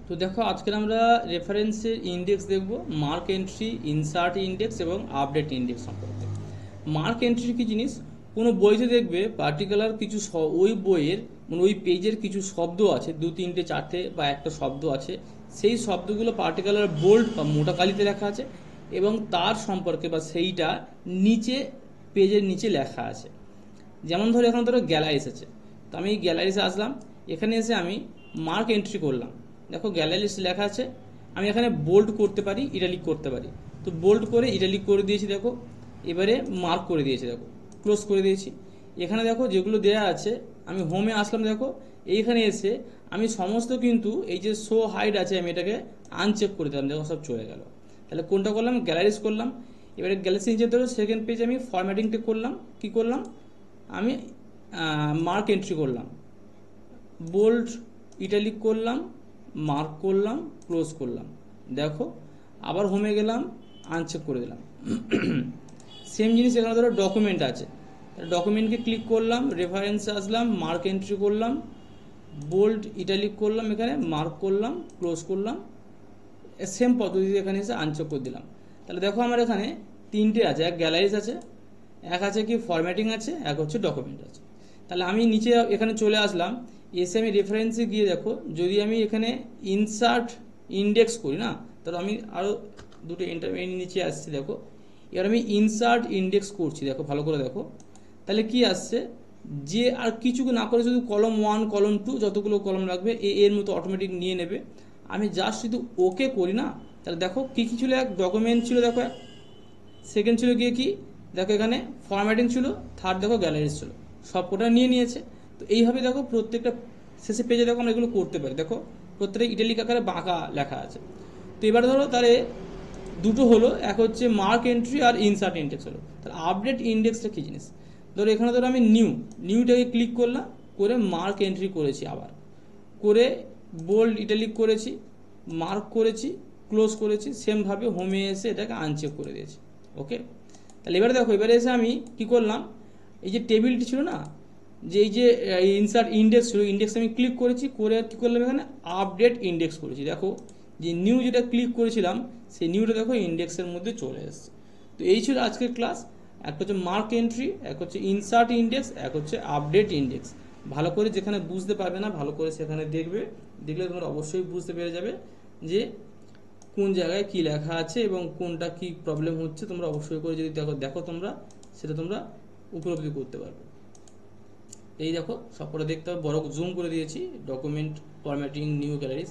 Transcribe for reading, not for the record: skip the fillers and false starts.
তো দেখো আজকে আমরা রেফারেন্সের ইন্ডেক্স দেখব, মার্ক এন্ট্রি, ইনসার্ট ইন্ডেক্স এবং আপডেট ইন্ডেক্স সম্পর্কে। মার্ক এন্ট্রি কি জিনিস? কোনো বইতে দেখবে পার্টিকুলার কিছু ওই বইয়ের মানে ওই পেজের কিছু শব্দ আছে, দু তিনটে চারটে বা একটা শব্দ আছে, সেই শব্দগুলো পার্টিকুলার বোল্ড বা মোটা কালিতে লেখা আছে এবং তার সম্পর্কে বা সেইটা নিচে পেজের নিচে লেখা আছে। যেমন ধরো এখন ধরো গ্যালারিস আছে, তো আমি গ্যালারিসে আসলাম, এখানে এসে আমি মার্ক এন্ট্রি করলাম। দেখো গ্যালারিস লেখা আছে, আমি এখানে বোল্ড করতে পারি, ইটালিক করতে পারি। তো বোল্ড করে ইটালিক করে দিয়েছি, দেখো এবারে মার্ক করে দিয়েছি, দেখো ক্লোজ করে দিয়েছি। এখানে দেখো যেগুলো দেয়া আছে, আমি হোমে আসলাম, দেখো এইখানে এসে আমি সমস্ত কিন্তু এই যে শো হাইড আছে আমি এটাকে আনচেক করে দিলাম, দেখো সব চলে গেল। তাহলে কোনটা করলাম? গ্যালারিস করলাম। এবারে গ্যালারিস নিচে ধরো সেকেন্ড পেজ আমি ফরম্যাটিংটা করলাম, কি করলাম আমি মার্ক এন্ট্রি করলাম, বোল্ড ইটালিক করলাম, মার্ক করলাম, ক্লোজ করলাম। দেখো আবার হোমে গেলাম, আনচেক করে দিলাম। সেম জিনিস এখানে ধরো ডকুমেন্ট আছে, ডকুমেন্টকে ক্লিক করলাম, রেফারেন্সে আসলাম, মার্ক এন্ট্রি করলাম, বোল্ড ইটালিক করলাম, এখানে মার্ক করলাম, ক্লোজ করলাম। সেম পদ্ধতিতে এখানে এসে আনচেক করে দিলাম। তাহলে দেখো আমার এখানে তিনটে আছে, এক গ্যালারিজ আছে, এক আছে কি ফরম্যাটিং আছে, এক হচ্ছে ডকুমেন্ট আছে। তাহলে আমি নিচে এখানে চলে আসলাম, এসে আমি রেফারেন্সে গিয়ে দেখো যদি আমি এখানে ইনসার্ট ইন্ডেক্স করি না, তাহলে আমি আরও দুটো নিচে আসছি, দেখো এবার আমি ইনসার্ট ইন্ডেক্স করছি, দেখো ভালো করে দেখো। তাহলে কি আসছে, যে আর কিছু না করে শুধু কলম 1 কলম 2 যতগুলো কলম লাগবে এর মতো অটোমেটিক নিয়ে নেবে। আমি জাস্ট শুধু ওকে করি না, তাহলে দেখো কী কী ছিল, এক ডকুমেন্ট ছিল, দেখো এক সেকেন্ড ছিল গিয়ে কি, দেখো এখানে ফরম্যাটিং ছিল, থার্ড দেখো গ্যালারিজ ছিল, সব কটা নিয়ে নিয়েছে। তো এইভাবে দেখো প্রত্যেকটা শেষে পেজে দেখো আমরা এগুলো করতে পারি। দেখো প্রত্যেকটা ইটালিক আকারে বাঁকা লেখা আছে। তো এবার ধরো তাহলে দুটো হলো, এক হচ্ছে মার্ক এন্ট্রি আর ইনসার্ট ইন্ডেক্স হলো। তাহলে আপডেট ইন্ডেক্সটা কী জিনিস? ধরো এখানে ধরো আমি নিউটাকে ক্লিক করলাম, করে মার্ক এন্ট্রি করেছি, আবার করে বোল্ড ইটালিক করেছি, মার্ক করেছি, ক্লোজ করেছি, সেমভাবে হোমে এসে এটাকে আনচেক করে দিয়েছি। ওকে, তাহলে এবারে দেখো এবারে এসে আমি কি করলাম, এই যে টেবিলটি ছিল না, যে এই যে ইনসার্ট ইন্ডেক্স ছিল, ইন্ডেক্স আমি ক্লিক করেছি, করে আর কি করলাম এখানে আপডেট ইন্ডেক্স করেছি। দেখো যে নিউ যেটা ক্লিক করেছিলাম সেই নিউটা দেখো ইন্ডেক্সের মধ্যে চলে এসছে। তো এই ছিল আজকের ক্লাস। একটা হচ্ছে মার্ক এন্ট্রি, এক হচ্ছে ইনসার্ট ইন্ডেক্স, এক হচ্ছে আপডেট ইন্ডেক্স। ভালো করে যেখানে বুঝতে পারবে না ভালো করে সেখানে দেখবে, দেখলে তোমরা অবশ্যই বুঝতে পেরে যাবে যে কোন জায়গায় কি লেখা আছে এবং কোনটা কি প্রবলেম হচ্ছে। তোমরা অবশ্যই করে যদি দেখো তোমরা সেটা তোমরা উপলব্ধি করতে পারবে। এই দেখো সবকটা দেখতে হবে, বড় জুম করে দিয়েছি, ডকুমেন্ট, ফরম্যাটিং, নিউ গ্যালারিজ।